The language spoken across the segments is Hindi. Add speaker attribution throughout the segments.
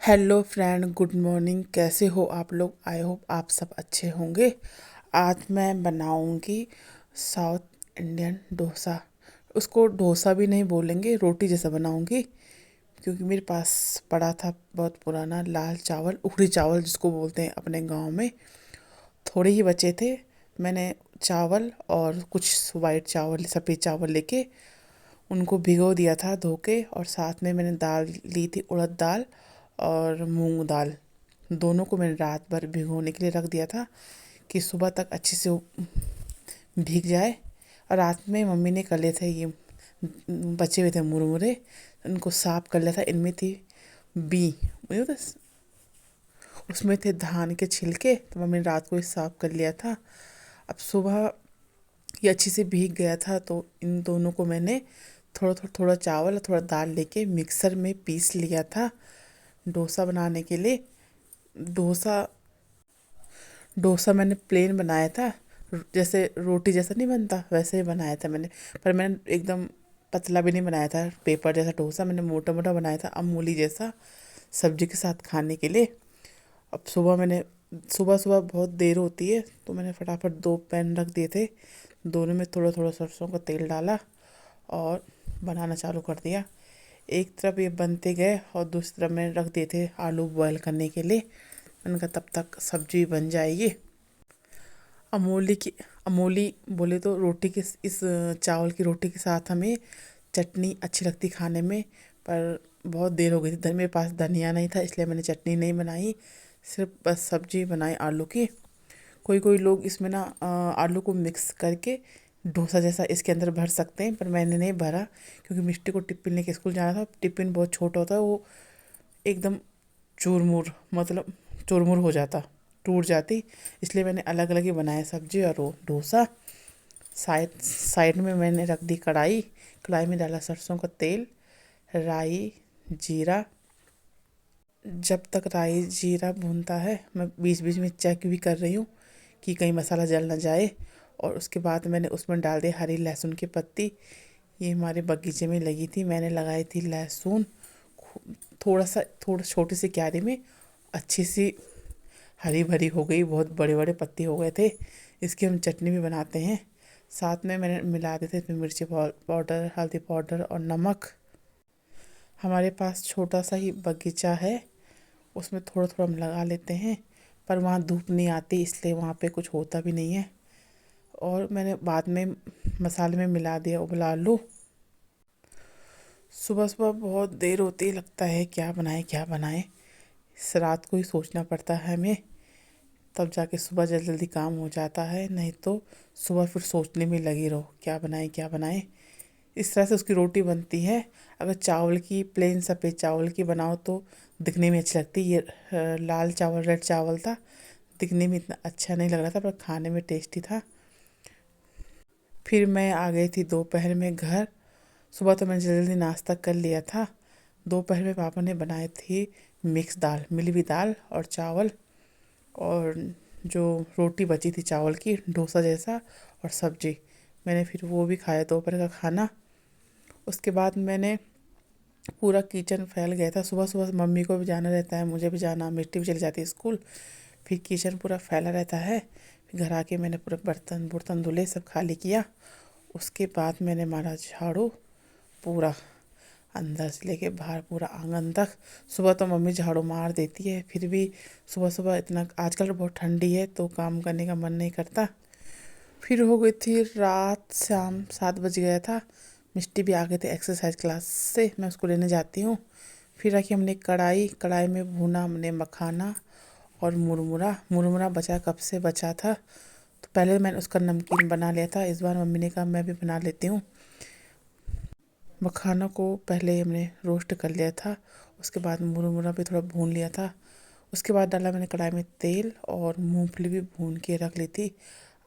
Speaker 1: Hello friend, good morning. कैसे हो आप लोग? आई होप आप सब अच्छे होंगे। आज मैं बनाऊंगी साउथ इंडियन डोसा। उसको डोसा भी नहीं बोलेंगे, रोटी जैसा बनाऊंगी। क्योंकि मेरे पास पड़ा था बहुत पुराना लाल चावल, उखड़ी चावल जिसको बोलते हैं अपने गांव में। थोड़े ही बचे थे। मैंने चावल और कुछ वाइट चावल, सफ़ेद चावल लेके उनको भिगो दिया था धो के। और साथ में मैंने दाल ली थी, उड़द दाल और मूंग दाल। दोनों को मैंने रात भर भिगोने के लिए रख दिया था कि सुबह तक अच्छे से वो भीग जाए। और रात में मम्मी ने कर लिए थे ये बचे हुए थे मुरमुरे, उनको साफ कर लिया था। इनमें थी बी, मुझे तो उसमें थे धान के छिलके, तो मम्मी ने रात को ही साफ कर लिया था। अब सुबह ये अच्छे से भीग गया था, तो इन दोनों को मैंने थोड़ा थोड़ा थोड़ा चावल और थोड़ा दाल लेके मिक्सर में पीस लिया था डोसा बनाने के लिए। डोसा डोसा मैंने प्लेन बनाया था, जैसे रोटी जैसा नहीं बनता वैसे ही बनाया था मैंने। पर मैंने एकदम पतला भी नहीं बनाया था, पेपर जैसा डोसा मैंने मोटा मोटा बनाया था, अमूली जैसा, सब्जी के साथ खाने के लिए। अब सुबह सुबह बहुत देर होती है, तो मैंने फटाफट दो पैन रख दिए थे। दोनों में थोड़ा थोड़ा सरसों का तेल डाला और बनाना चालू कर दिया। एक तरफ ये बनते गए और दूसरी तरफ मैंने रख दिए थे आलू बॉयल करने के लिए। मैंने कहा तब तक सब्जी बन जाएगी। अमोली की अमोली बोले तो रोटी के इस चावल की रोटी के साथ हमें चटनी अच्छी लगती खाने में। पर बहुत देर हो गई थी, मेरे पास धनिया नहीं था, इसलिए मैंने चटनी नहीं बनाई, सिर्फ बस सब्जी बनाई आलू की। कोई कोई लोग इसमें ना आलू को मिक्स करके डोसा जैसा इसके अंदर भर सकते हैं, पर मैंने नहीं भरा। क्योंकि मिष्टी को टिफ़िन लेके स्कूल जाना था। टिफ़िन बहुत छोटा होता है, वो एकदम चूरमुर, मतलब चूरमुर हो जाता, टूट जाती। इसलिए मैंने अलग अलग ही बनाया सब्जी और वो डोसा। साइड साइड में मैंने रख दी कढ़ाई। कढ़ाई में डाला सरसों का तेल, राई, जीरा। जब तक राई जीरा भूनता है, मैं बीच बीच में चेक भी कर रही हूँ कि कहीं मसाला जल ना जाए। और उसके बाद मैंने उसमें डाल दी हरी लहसुन की पत्ती। ये हमारे बगीचे में लगी थी, मैंने लगाई थी लहसुन। थोड़ा छोटी सी क्यारी में अच्छी सी हरी भरी हो गई, बहुत बड़े बड़े पत्ते हो गए थे। इसकी हम चटनी भी बनाते हैं। साथ में मैंने मिला देते थे मिर्ची पाउडर, हल्दी पाउडर और नमक। हमारे पास छोटा सा ही बगीचा है, उसमें थोड़ा थोड़ा हम लगा लेते हैं। पर वहाँ धूप नहीं आती, इसलिए वहाँ पे कुछ होता भी नहीं है। और मैंने बाद में मसाले में मिला दिया उबला आलू। सुबह सुबह बहुत देर होती है, लगता है क्या बनाए क्या बनाए। इस रात को ही सोचना पड़ता है हमें, तब जाके सुबह जल्दी जल्दी काम हो जाता है। नहीं तो सुबह फिर सोचने में लगी रहो क्या बनाए क्या बनाए। इस तरह से उसकी रोटी बनती है। अगर चावल की, प्लेन सफ़ेद चावल की बनाओ तो दिखने में अच्छी लगती। ये लाल चावल, रेड चावल था, दिखने में इतना अच्छा नहीं लग रहा था, पर खाने में टेस्टी था। फिर मैं आ गई थी दोपहर में घर। सुबह तो मैंने जल्दी जल्दी नाश्ता कर लिया था। दोपहर में पापा ने बनाई थी मिक्स दाल, मिली हुई दाल और चावल, और जो रोटी बची थी चावल की डोसा जैसा, और सब्जी। मैंने फिर वो भी खाया दोपहर का खाना। उसके बाद मैंने पूरा किचन फैल गया था। सुबह सुबह मम्मी को भी जाना रहता है, मुझे भी जाना, मिट्टी भी चली जाती है स्कूल। फिर किचन पूरा फैला रहता है। फिर घर आके मैंने पूरा बर्तन बुर्तन धुले, सब खाली किया। उसके बाद मैंने मारा झाड़ू पूरा, अंदर से लेके बाहर पूरा आंगन तक। सुबह तो मम्मी झाड़ू मार देती है, फिर भी सुबह सुबह इतना, आजकल बहुत ठंडी है तो काम करने का मन नहीं करता। फिर हो गई थी रात, शाम 7 बज गया था। मिष्टी भी आ गए थे एक्सरसाइज क्लास से, मैं उसको लेने जाती हूँ। फिर रखी हमने कढ़ाई, कढ़ाई में भुना हमने मखाना और मुरमुरा। मुरमुरा बचा, कब से बचा था, तो पहले मैंने उसका नमकीन बना लिया था। इस बार मम्मी ने कहा मैं भी बना लेती हूँ। मखाना को पहले हमने रोस्ट कर लिया था, उसके बाद मुरमुरा भी थोड़ा भून लिया था। उसके बाद डाला मैंने कढ़ाई में तेल, और मूंगफली भी भून के रख ली थी।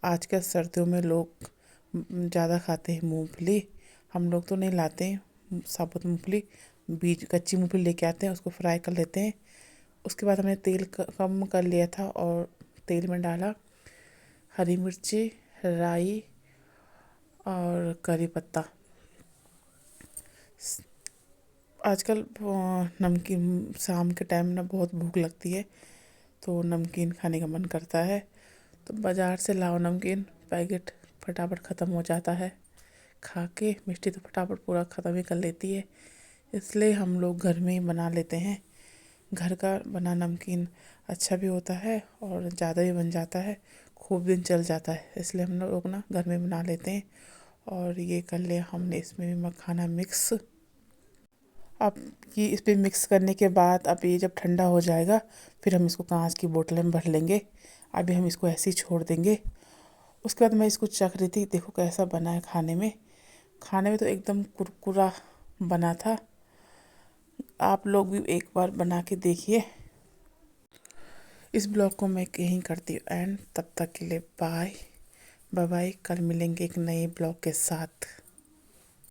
Speaker 1: आजकल सर्दियों में लोग ज़्यादा खाते हैं मूंगफली, हम लोग तो नहीं लाते हैं साबुत मूंगफली। बीज कच्ची मूंगफली लेके आते हैं, उसको फ्राई कर लेते हैं। उसके बाद हमने तेल कम कर लिया था, और तेल में डाला हरी मिर्ची, राई और करी पत्ता। आजकल नमकीन शाम के टाइम ना बहुत भूख लगती है, तो नमकीन खाने का मन करता है। तो बाज़ार से लाओ नमकीन, पैकेट फटाफट ख़त्म हो जाता है। खा के मिष्टी तो फटाफट पूरा ख़त्म ही कर लेती है, इसलिए हम लोग घर में ही बना लेते हैं। घर का बना नमकीन अच्छा भी होता है और ज़्यादा भी बन जाता है, खूब दिन चल जाता है, इसलिए हम लोग ना घर में बना लेते हैं। और ये कर लिया हमने इसमें भी मखाना मिक्स। अब ये इस पे मिक्स करने के बाद अब ये जब ठंडा हो जाएगा, फिर हम इसको कांच की बोतल में भर लेंगे। अभी हम इसको ऐसे ही छोड़ देंगे। उसके बाद मैं इसको चख रही थी, देखो कैसा बना है खाने में। खाने में तो एकदम कुरकुरा बना था। आप लोग भी एक बार बना के देखिए। इस ब्लॉग को मैं यहीं करती हूँ एंड तब तक के लिए बाय बाय बाय। कल मिलेंगे एक नए ब्लॉग के साथ।